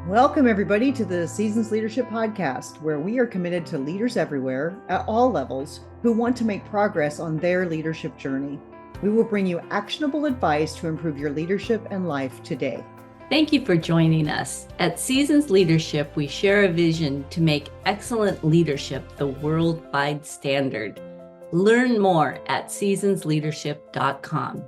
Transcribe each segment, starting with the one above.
Welcome, everybody, to the Seasons Leadership Podcast, where we are committed to leaders everywhere at all levels who want to make progress on their leadership journey. We will bring you actionable advice to improve your leadership and life today. Thank you for joining us. At Seasons Leadership, we share a vision to make excellent leadership the worldwide standard. Learn more at seasonsleadership.com.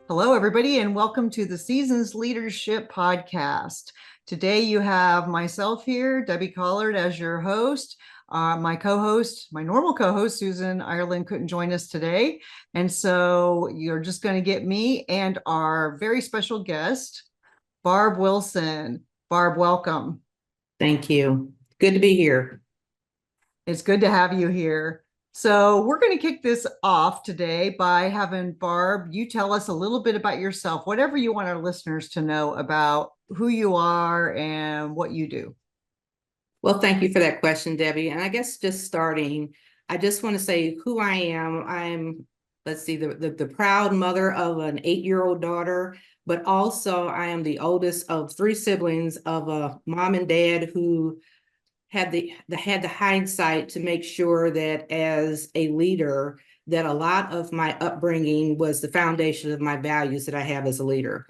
Hello, everybody, and welcome to the Seasons Leadership Podcast. Today, you have myself here, Debbie Collard, as your host. My co-host, my normal co-host, Susan Ireland, couldn't join us today. And so you're just going to get me and our very special guest, Barb Wilson. Barb, welcome. Thank you. Good to be here. It's good to have you here. So we're going to kick this off today by having Barb, you tell us a little bit about yourself, whatever you want our listeners to know about who you are and what you do. Well, thank you for that question, Debbie. And I guess just starting, I just want to say who I am. I'm, the proud mother of an 8-year-old daughter, but also I am the oldest of 3 siblings of a mom and dad who had the hindsight to make sure that as a leader, that a lot of my upbringing was the foundation of my values that I have as a leader.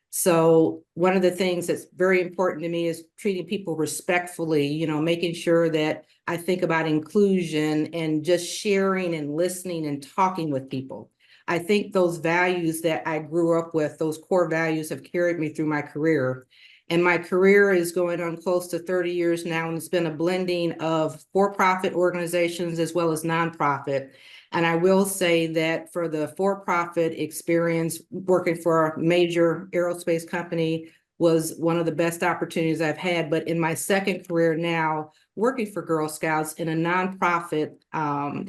So one of the things that's very important to me is treating people respectfully, making sure that I think about inclusion and just sharing and listening and talking with people. I think those values that I grew up with, those core values have carried me through my career. And my career is going on close to 30 years now, and it's been a blending of for-profit organizations as well as nonprofit. And I will say that for the for-profit experience, working for a major aerospace company was one of the best opportunities I've had. But in my second career now, working for Girl Scouts in a nonprofit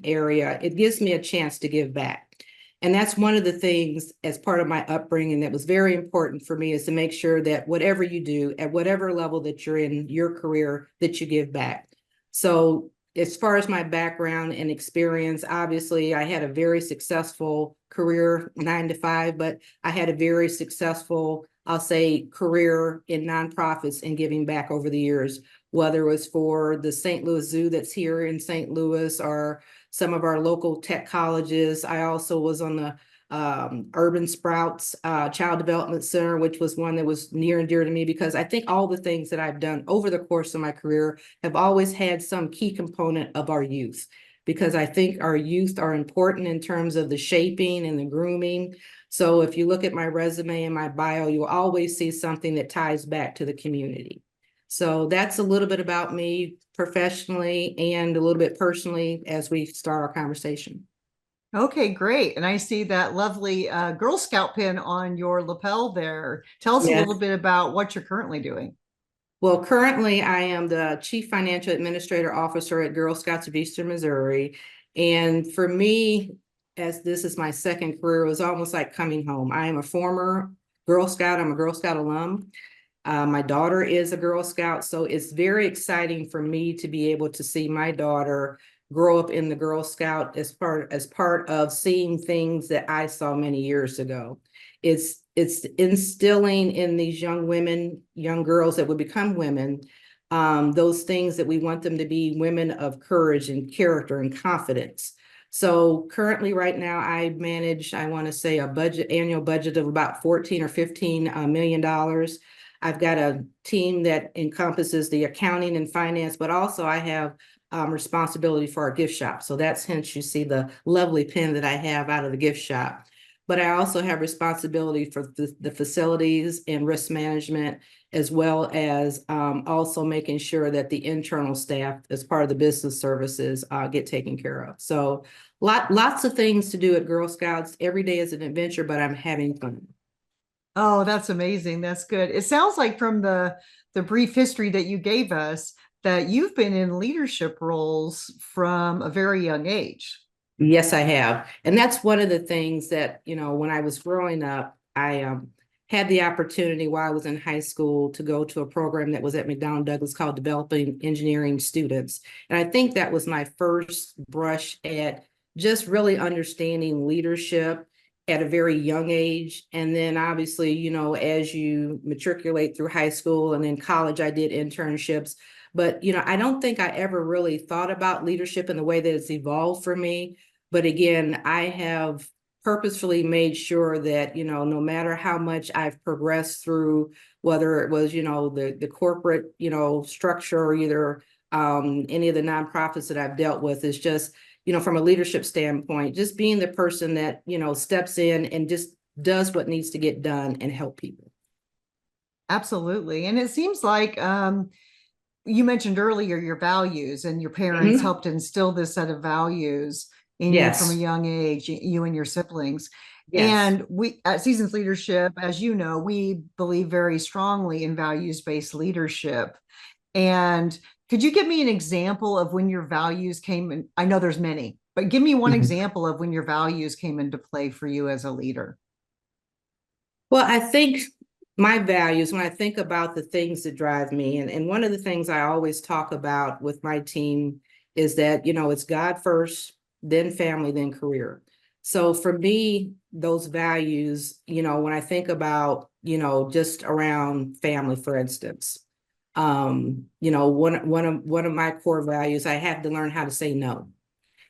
area, it gives me a chance to give back. And that's one of the things as part of my upbringing that was very important for me, is to make sure that whatever you do, at whatever level that you're in your career, that you give back. So as far as my background and experience, obviously I had a very successful career, 9 to 5, but I had a very successful, I'll say, career in nonprofits and giving back over the years, whether it was for the St. Louis Zoo that's here in St. Louis or some of our local tech colleges. I also was on the Urban Sprouts Child Development Center, which was one that was near and dear to me, because I think all the things that I've done over the course of my career have always had some key component of our youth, because I think our youth are important in terms of the shaping and the grooming. So if you look at my resume and my bio, you'll always see something that ties back to the community. So that's a little bit about me professionally and a little bit personally as we start our conversation. Okay, great. And I see that lovely Girl Scout pin on your lapel there. Tell us a little bit about what you're currently doing. Well, currently I am the Chief Financial Administrator Officer at Girl Scouts of Eastern Missouri. And for me, as this is my second career, it was almost like coming home. I am a former Girl Scout. I'm a Girl Scout alum. My daughter is a Girl Scout, so it's very exciting for me to be able to see my daughter grow up in the Girl Scout as part of seeing things that I saw many years ago. It's instilling in these young women, young girls that would become women, those things that we want them to be: women of courage and character and confidence. So currently right now I manage, I want to say, annual budget of about $14 or $15 million. I've got a team that encompasses the accounting and finance, but also I have responsibility for our gift shop. So that's hence you see the lovely pin that I have out of the gift shop. But I also have responsibility for the facilities and risk management, as well as also making sure that the internal staff, as part of the business services, get taken care of. So lots of things to do at Girl Scouts. Every day is an adventure, but I'm having fun. Oh, that's amazing. That's good. It sounds like from the brief history that you gave us that you've been in leadership roles from a very young age. Yes, I have. And that's one of the things that, when I was growing up, I had the opportunity while I was in high school to go to a program that was at McDonnell Douglas called Developing Engineering Students. And I think that was my first brush at just really understanding leadership at a very young age. And then obviously, you know, as you matriculate through high school and then college, I did internships. But, you know, I don't think I ever really thought about leadership in the way that it's evolved for me. But again, I have purposefully made sure that, you know, no matter how much I've progressed through, whether it was, you know, the corporate, you know, structure or either any of the nonprofits that I've dealt with, is just, you know, from a leadership standpoint, just being the person that, you know, steps in and just does what needs to get done and help people. Absolutely. And it seems like you mentioned earlier your values, and your parents helped instill this set of values in you from a young age, you and your siblings. And we at Seasons Leadership, as you know, we believe very strongly in values-based leadership. And could you give me an example of when your values came in? I know there's many, but give me one example of when your values came into play for you as a leader. Well, I think my values, when I think about the things that drive me, and one of the things I always talk about with my team is that, you know, it's God first, then family, then career. So for me, those values, you know, when I think about, you know, just around family, for instance, you know, one of my core values, I had to learn how to say no.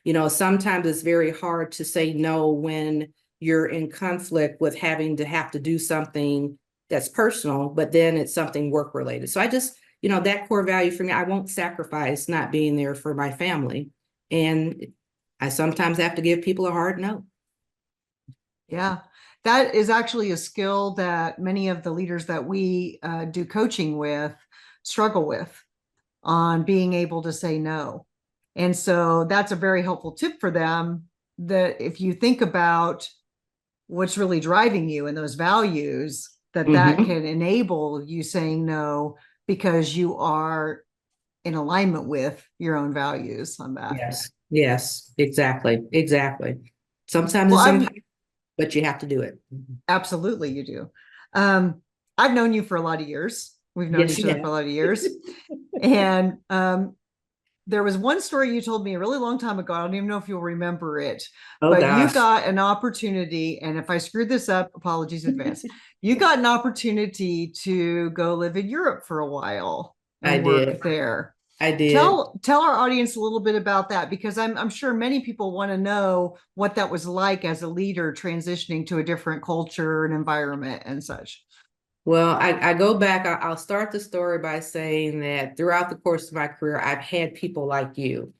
You know, sometimes it's very hard to say no when you're in conflict with having to have to do something that's personal, but then it's something work related. So I just, you know, that core value for me, I won't sacrifice not being there for my family. And I sometimes have to give people a hard no. Yeah, that is actually a skill that many of the leaders that we do coaching with struggle with, on being able to say no. And so that's a very helpful tip for them, that if you think about what's really driving you and those values, that can enable you saying no because you are in alignment with your own values on that. Yes, exactly. Sometimes Well, it's impossible, but you have to do it. Absolutely, you do. I've known you for a lot of years. We've known each other for a lot of years. And there was one story you told me a really long time ago. I don't even know if you'll remember it, but you got an opportunity. And if I screwed this up, apologies in advance. You got an opportunity to go live in Europe for a while and work there. I did. Tell our audience a little bit about that, because I'm sure many people want to know what that was like as a leader transitioning to a different culture and environment and such. Well, I go back, I'll start the story by saying that throughout the course of my career, I've had people like you,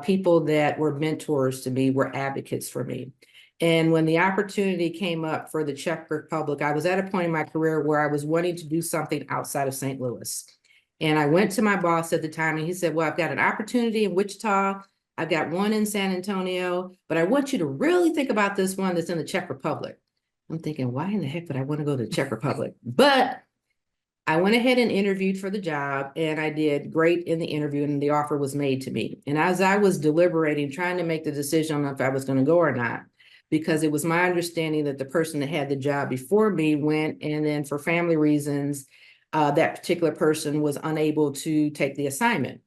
people that were mentors to me, were advocates for me. And when the opportunity came up for the Czech Republic, I was at a point in my career where I was wanting to do something outside of St. Louis. And I went to my boss at the time and he said, well, I've got an opportunity in Wichita. I've got one in San Antonio, but I want you to really think about this one that's in the Czech Republic. I'm thinking, why in the heck would I want to go to the Czech Republic? But I went ahead and interviewed for the job, and I did great in the interview, and the offer was made to me. And as I was deliberating, trying to make the decision on if I was going to go or not, because it was my understanding that the person that had the job before me went, and then for family reasons, that particular person was unable to take the assignment.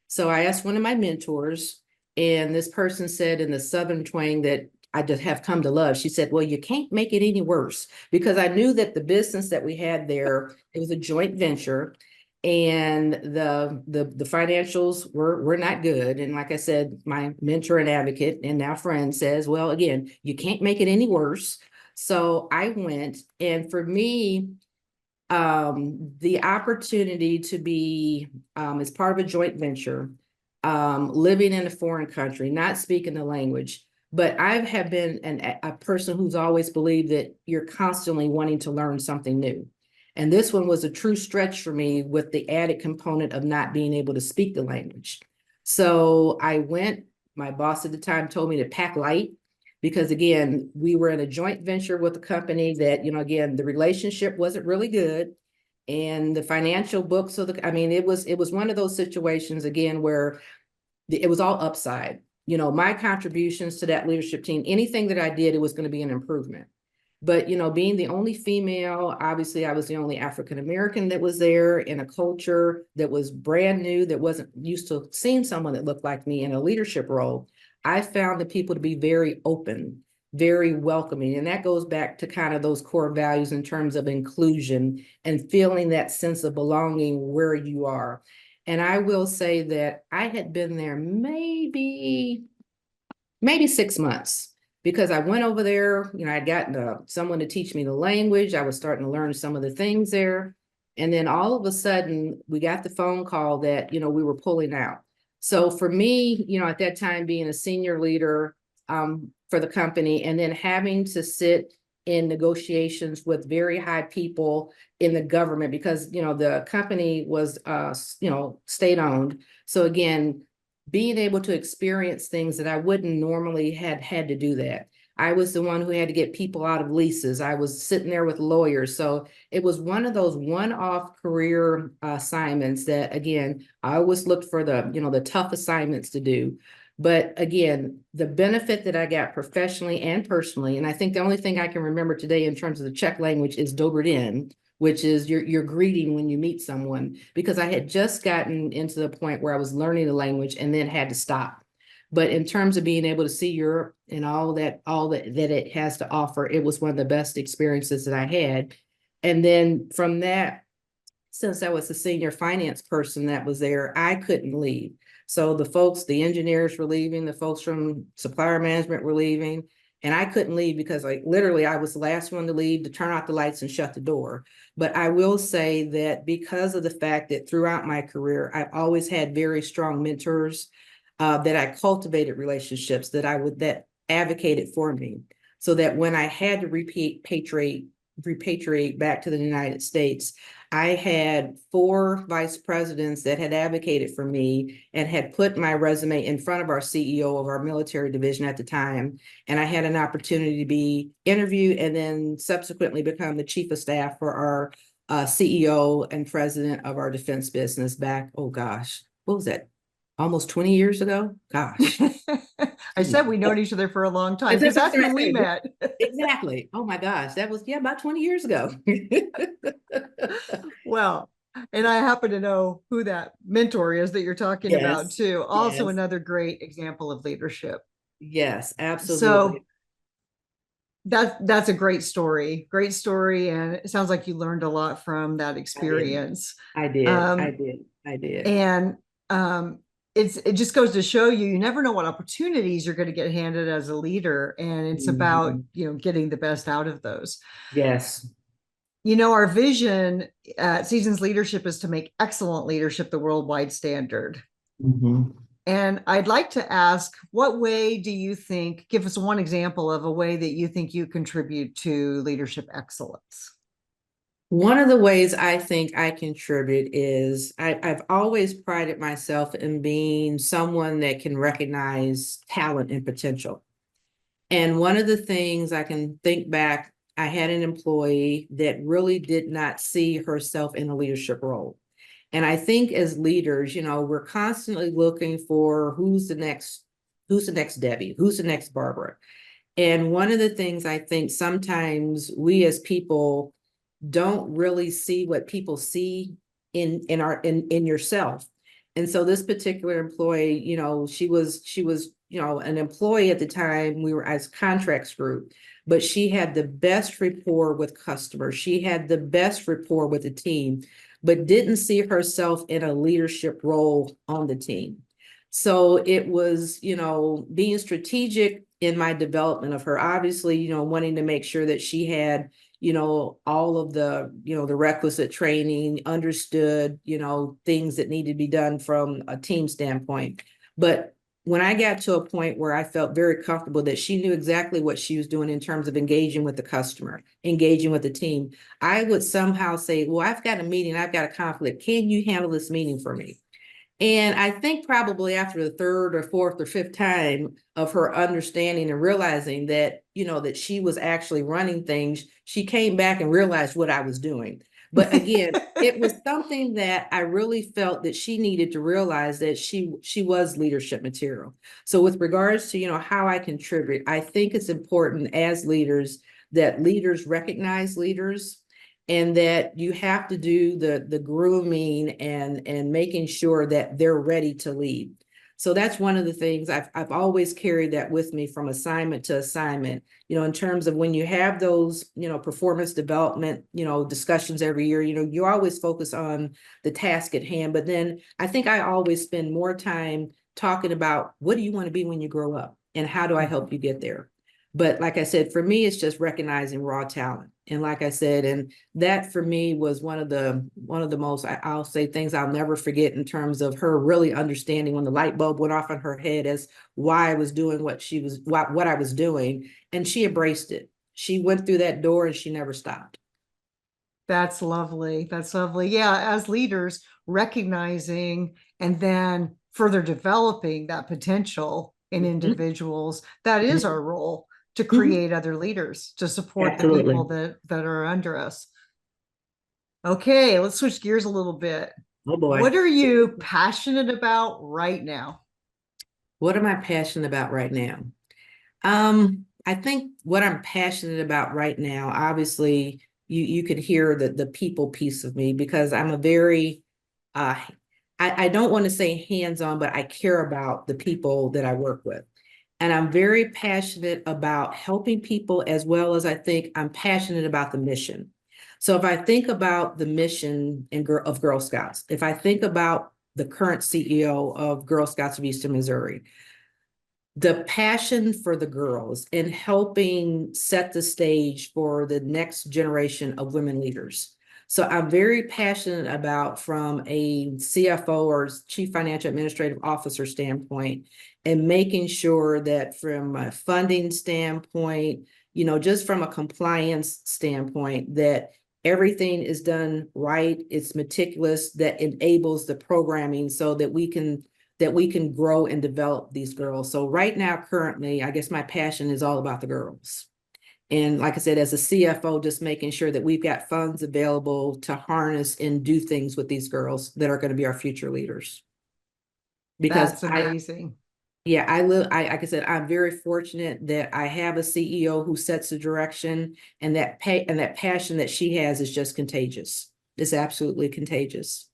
So I asked one of my mentors, and this person said in the Southern twang that I just have come to love. She said, well, you can't make it any worse, because I knew that the business that we had there, it was a joint venture, and the financials were not good. And like I said, my mentor and advocate and now friend says, well, again, you can't make it any worse. So I went, and for me, the opportunity to be as part of a joint venture, living in a foreign country, not speaking the language. But I have been a person who's always believed that you're constantly wanting to learn something new. And this one was a true stretch for me, with the added component of not being able to speak the language. So I went, my boss at the time told me to pack light, because again, we were in a joint venture with a company that, you know, again, the relationship wasn't really good. And the financial books, it was one of those situations again, where it was all upside. You know, my contributions to that leadership team, anything that I did, it was going to be an improvement. But, you know, being the only female, obviously I was the only African-American that was there in a culture that was brand new, that wasn't used to seeing someone that looked like me in a leadership role. I found the people to be very open very welcoming. And that goes back to kind of those core values in terms of inclusion and feeling that sense of belonging where you are. And I will say that I had been there maybe 6 months, because I went over there, I'd gotten someone to teach me the language. I was starting to learn some of the things there. And then all of a sudden we got the phone call that, we were pulling out. So for me, at that time being a senior leader for the company, and then having to sit in negotiations with very high people in the government, because, the company was, state owned. So again, being able to experience things that I wouldn't normally had to do that. I was the one who had to get people out of leases. I was sitting there with lawyers. So it was one of those one-off career assignments that, again, I always looked for the tough assignments to do. But again, the benefit that I got professionally and personally, and I think the only thing I can remember today in terms of the Czech language is Dobrý den, which is your greeting when you meet someone, because I had just gotten into the point where I was learning the language and then had to stop. But in terms of being able to see Europe and all that it has to offer, it was one of the best experiences that I had. And then from that, since I was the senior finance person that was there, I couldn't leave. So the engineers were leaving, the folks from supplier management were leaving, and I couldn't leave because literally I was the last one to leave, to turn off the lights and shut the door. But I will say that because of the fact that throughout my career, I've always had very strong mentors, that I cultivated relationships that advocated for me, so that when I had to repatriate back to the United States, I had 4 vice presidents that had advocated for me and had put my resume in front of our CEO of our military division at the time. And I had an opportunity to be interviewed and then subsequently become the chief of staff for our CEO and president of our defense business back, oh gosh, what was that? Almost 20 years ago? Gosh. I said we've known each other for a long time, because that's when we met. Exactly. Oh my gosh, that was about 20 years ago. Well, and I happen to know who that mentor is that you're talking about too. Also another great example of leadership. Yes, absolutely. So that's a great story. And it sounds like you learned a lot from that experience. I did. And it just goes to show you never know what opportunities you're going to get handed as a leader, and it's about getting the best out of those. Yes. Our vision at Seasons Leadership is to make excellent leadership the worldwide standard. And I'd like to ask, what way do you think, give us one example of a way that you think you contribute to leadership excellence? One of the ways I think I contribute is I've always prided myself in being someone that can recognize talent and potential. And one of the things I can think back, I had an employee that really did not see herself in a leadership role. And I think as leaders, we're constantly looking for who's the next Debbie, who's the next Barbara. And one of the things I think sometimes we as people don't really see what people see in yourself. And so this particular employee, she was an employee at the time. We were as contracts group, but she had the best rapport with customers. She had the best rapport with the team, but didn't see herself in a leadership role on the team. So it was, being strategic in my development of her, obviously, wanting to make sure that she had, all of the, the requisite training, understood, things that need to be done from a team standpoint. But when I got to a point where I felt very comfortable that she knew exactly what she was doing in terms of engaging with the customer, engaging with the team, I would somehow say, well, I've got a meeting, I've got a conflict. Can you handle this meeting for me? And I think probably after the 3rd or 4th or 5th time of her understanding and realizing that, that she was actually running things, she came back and realized what I was doing. But again, it was something that I really felt that she needed to realize, that she was leadership material. So with regards to, how I contribute, I think it's important as leaders that leaders recognize leaders, and that you have to do the grooming and making sure that they're ready to lead. So that's one of the things I've always carried that with me from assignment to assignment, in terms of when you have those, performance development, discussions every year, you always focus on the task at hand. But then I think I always spend more time talking about what do you want to be when you grow up and how do I help you get there? But like I said, for me, it's just recognizing raw talent. And like I said, and that for me was one of the most, I'll say, things I'll never forget in terms of her really understanding when the light bulb went off in her head as why I was doing what I was doing. And she embraced it. She went through that door and she never stopped. That's lovely. That's lovely. Yeah, as leaders, recognizing and then further developing that potential in individuals, that is our role, to create other leaders, to support the people that are under us. Okay, let's switch gears a little bit. Oh boy. What are you passionate about right now? What am I passionate about right now? I think what I'm passionate about right now, obviously, you could hear the people piece of me, because I'm a very, I don't want to say hands-on, but I care about the people that I work with. And I'm very passionate about helping people, as well as I think I'm passionate about the mission. So if I think about the mission of Girl Scouts, if I think about the current CEO of Girl Scouts of Eastern Missouri, the passion for the girls and helping set the stage for the next generation of women leaders. So I'm very passionate about, from a CFO or Chief Financial Administrative Officer standpoint, and making sure that from a funding standpoint, just from a compliance standpoint, that everything is done right, it's meticulous, that enables the programming so that we can grow and develop these girls. So right now, currently, I guess my passion is all about the girls. And like I said, as a CFO, just making sure that we've got funds available to harness and do things with these girls that are going to be our future leaders. Because that's amazing. Like I said, I'm very fortunate that I have a CEO who sets the direction, and that passion that she has is just contagious. It's absolutely contagious.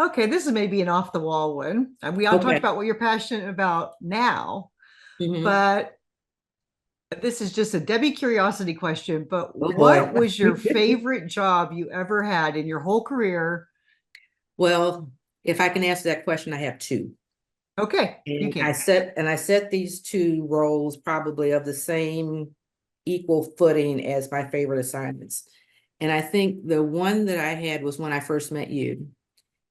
Okay, this is maybe an off the wall one. We all talked about what you're passionate about now, but this is just a Debbie curiosity question. But what was your favorite job you ever had in your whole career? Well, if I can answer that question, I have two. Okay, and you can. I set these two roles probably of the same equal footing as my favorite assignments. And I think the one that I had was when I first met you.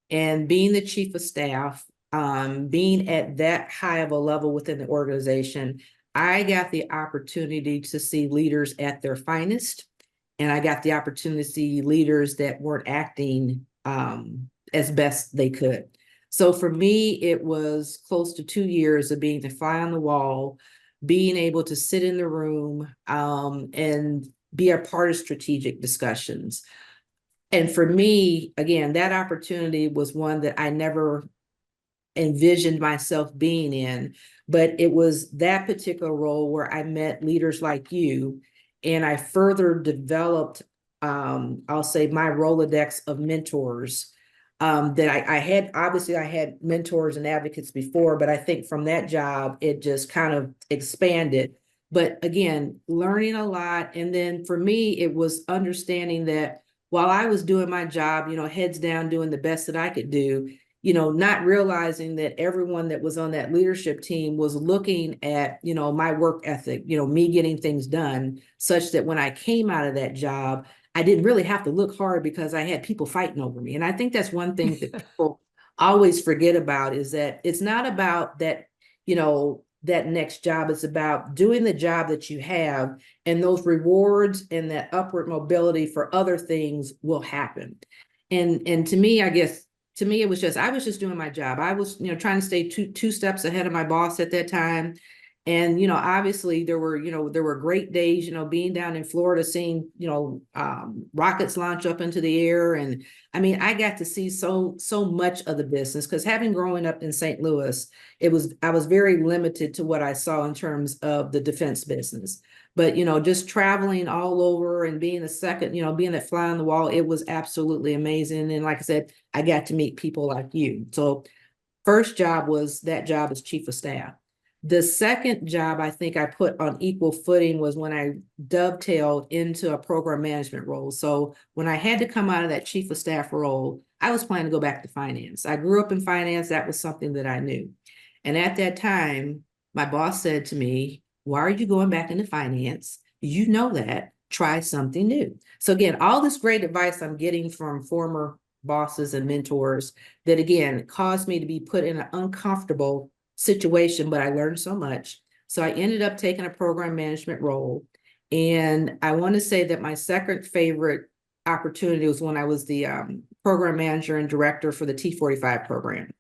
And being the chief of staff, being at that high of a level within the organization, I got the opportunity to see leaders at their finest. And I got the opportunity to see leaders that weren't acting as best they could. So for me, it was close to 2 years of being the fly on the wall, being able to sit in the room and be a part of strategic discussions. And for me, again, that opportunity was one that I never envisioned myself being in, but it was that particular role where I met leaders like you, and I further developed, I'll say, my rolodex of mentors that I had. Obviously, I had mentors and advocates before, but I think from that job, it just kind of expanded. But again, learning a lot. And then for me, it was understanding that while I was doing my job, heads down, doing the best that I could do, not realizing that everyone that was on that leadership team was looking at, my work ethic, me getting things done, such that when I came out of that job, I didn't really have to look hard because I had people fighting over me. And I think that's one thing that people always forget about, is that it's not about that, that next job. It's about doing the job that you have, and those rewards and that upward mobility for other things will happen. And to me, I guess, it was just, I was just doing my job. I was, trying to stay two steps ahead of my boss at that time. And, obviously there were great days, being down in Florida, seeing, rockets launch up into the air. And I mean, I got to see so much of the business, because having growing up in St. Louis, I was very limited to what I saw in terms of the defense business. But, just traveling all over and being being that fly on the wall, it was absolutely amazing. And like I said, I got to meet people like you. So First job was that job as chief of staff. The second job I think I put on equal footing was when I dovetailed into a program management role. So when I had to come out of that chief of staff role, I was planning to go back to finance. I grew up in finance. That was something that I knew. And at that time, my boss said to me, why are you going back into finance? You know that. Try something new. So again, all this great advice I'm getting from former bosses and mentors that again caused me to be put in an uncomfortable situation, but I learned so much. So I ended up taking a program management role. And I want to say that my second favorite opportunity was when I was the program manager and director for the T-45 program.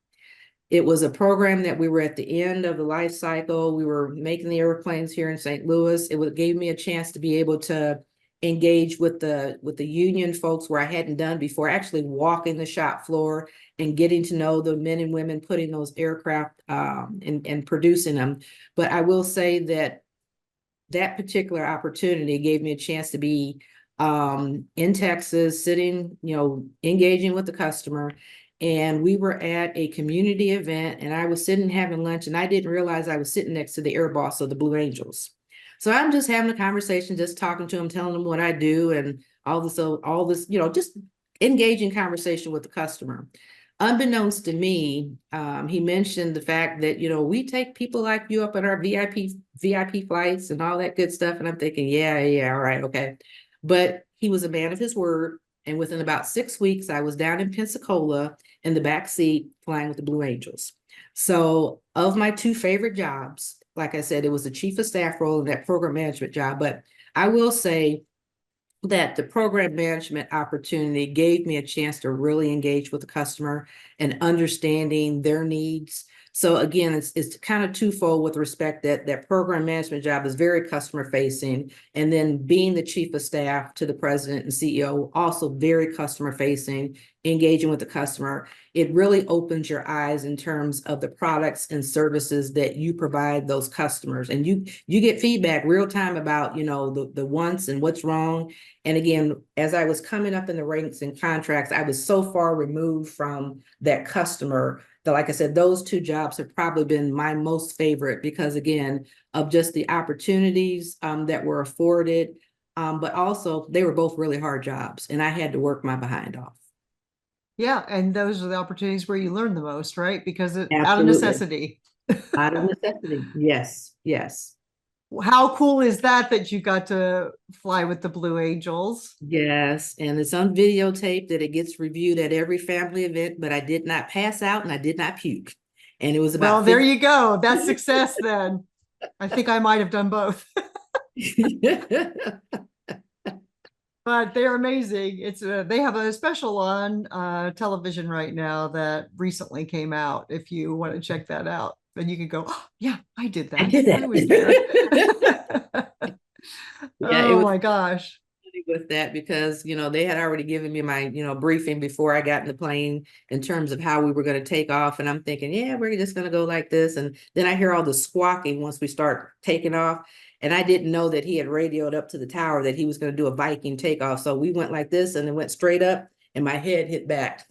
It was a program that we were at the end of the life cycle. We were making the airplanes here in St. Louis. It gave me a chance to be able to engage with the union folks where I hadn't done before, actually walking the shop floor and getting to know the men and women putting those aircraft and producing them. But I will say that that particular opportunity gave me a chance to be in Texas, sitting, engaging with the customer. And we were at a community event and I was sitting having lunch and I didn't realize I was sitting next to the air boss of the Blue Angels. So I'm just having a conversation, just talking to him, telling him what I do and all this, just engaging conversation with the customer. Unbeknownst to me, he mentioned the fact that, we take people like you up on our VIP flights and all that good stuff. And I'm thinking, yeah, all right, okay. But he was a man of his word. And within about 6 weeks, I was down in Pensacola in the back seat flying with the Blue Angels. So of my two favorite jobs, like I said, it was the chief of staff role and that program management job. But I will say that the program management opportunity gave me a chance to really engage with the customer and understanding their needs. So again, it's kind of twofold with respect that program management job is very customer facing. And then being the chief of staff to the president and CEO, also very customer facing, engaging with the customer. It really opens your eyes in terms of the products and services that you provide those customers. And you get feedback real time about, the wants and what's wrong. And again, as I was coming up in the ranks and contracts, I was so far removed from that customer that, like I said, those two jobs have probably been my most favorite because, again, of just the opportunities that were afforded, but also they were both really hard jobs and I had to work my behind off. Yeah, and those are the opportunities where you learn the most, right? Because out of Absolutely. necessity. Out of necessity. Yes. How cool is that you got to fly with the Blue Angels? Yes, and it's on videotape that it gets reviewed at every family event, but I did not pass out and I did not puke. And it was about Well, there you go. That's success then. I think I might have done both. But they're amazing. It's they have a special on television right now that recently came out. If you want to check that out, then you can go, oh, yeah, I did that. I did that. I was there. Yeah, oh my gosh. With that because they had already given me my briefing before I got in the plane in terms of how we were going to take off, and I'm thinking, yeah, we're just going to go like this, and then I hear all the squawking once we start taking off, and I didn't know that he had radioed up to the tower that he was going to do a Viking takeoff, so we went like this and then went straight up and my head hit back.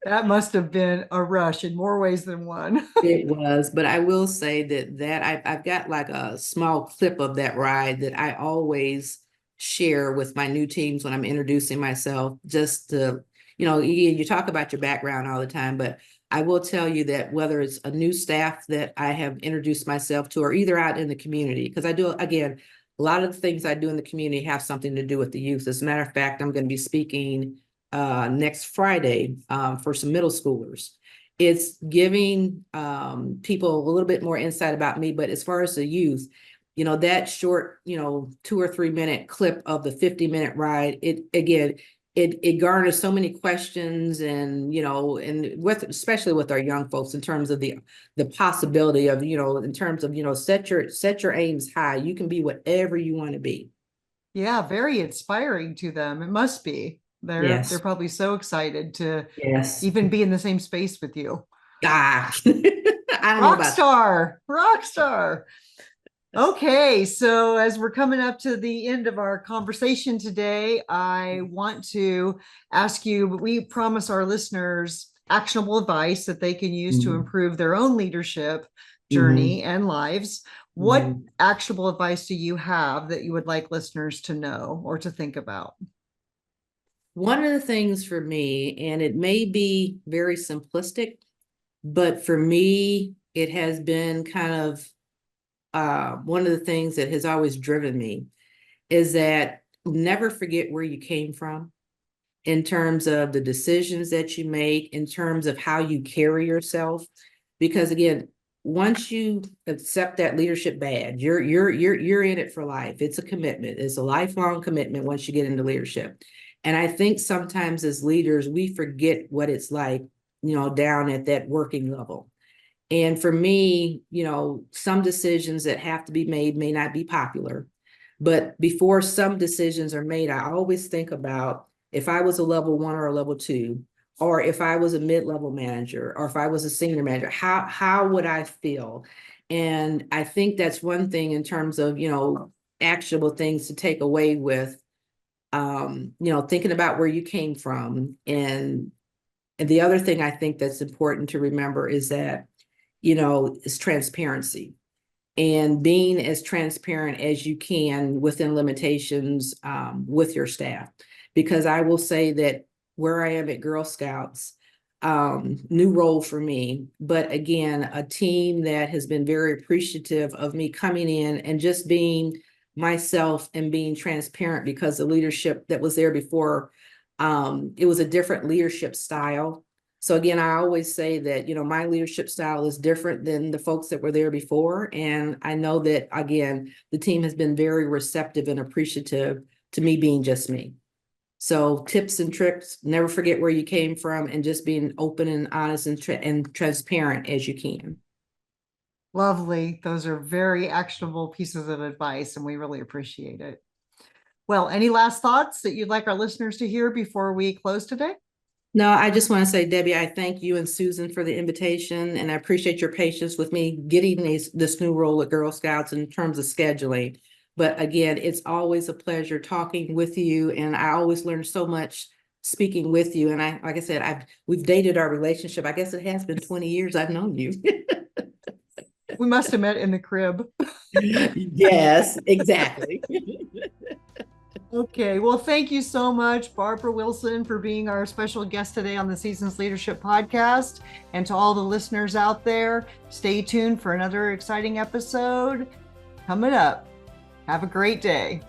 That must have been a rush in more ways than one. It was, but I will say that I've got like a small clip of that ride that I always share with my new teams when I'm introducing myself, just to, you talk about your background all the time, but I will tell you that whether it's a new staff that I have introduced myself to or either out in the community, because I do, again, a lot of the things I do in the community have something to do with the youth. As a matter of fact, I'm going to be speaking next Friday for some middle schoolers. It's giving people a little bit more insight about me, but as far as the youth, that short, 2 or 3 minute clip of the 50-minute ride, it garners so many questions and, especially with our young folks in terms of the possibility of, in terms of, set your aims high. You can be whatever you want to be. Yeah, very inspiring to them. It must be. They're probably so excited to even be in the same space with you. I don't know about rock star. Okay, so as we're coming up to the end of our conversation today, I want to ask you, we promise our listeners actionable advice that they can use to Mhm. improve their own leadership journey and lives. What actionable advice do you have that you would like listeners to know or to think about? One of the things for me, and it may be very simplistic, but for me, it has been kind of one of the things that has always driven me is that never forget where you came from in terms of the decisions that you make, in terms of how you carry yourself. Because again, once you accept that leadership badge, you're in it for life. It's a commitment. It's a lifelong commitment once you get into leadership. And I think sometimes as leaders, we forget what it's like, down at that working level. And for me, some decisions that have to be made may not be popular, but before some decisions are made, I always think about if I was a level 1 or a level 2, or if I was a mid-level manager, or if I was a senior manager, how would I feel? And I think that's one thing in terms of, actionable things to take away with, thinking about where you came from. And the other thing I think that's important to remember is that, is transparency. And being as transparent as you can within limitations with your staff. Because I will say that where I am at Girl Scouts, new role for me, but again, a team that has been very appreciative of me coming in and just being myself and being transparent, because the leadership that was there before, it was a different leadership style. So again, I always say that, my leadership style is different than the folks that were there before. And I know that, again, the team has been very receptive and appreciative to me being just me. So tips and tricks, never forget where you came from, and just being open and honest and transparent as you can. Lovely. Those are very actionable pieces of advice, and we really appreciate it. Well, any last thoughts that you'd like our listeners to hear before we close today? No, I just want to say, Debbie, I thank you and Susan for the invitation, and I appreciate your patience with me getting this new role at Girl Scouts in terms of scheduling. But again, it's always a pleasure talking with you, and I always learn so much speaking with you. And like I said, we've dated our relationship. I guess it has been 20 years I've known you. We must have met in the crib. Yes, exactly. Okay, well, thank you so much, Barbara Wilson, for being our special guest today on the Seasons Leadership Podcast. And to all the listeners out there, stay tuned for another exciting episode coming up. Have a great day.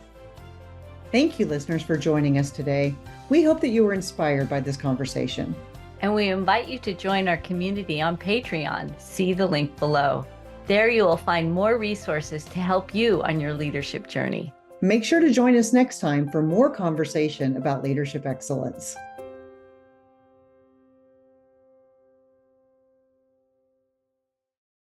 Thank you, listeners, for joining us today. We hope that you were inspired by this conversation. And we invite you to join our community on Patreon. See the link below. There you will find more resources to help you on your leadership journey. Make sure to join us next time for more conversation about leadership excellence.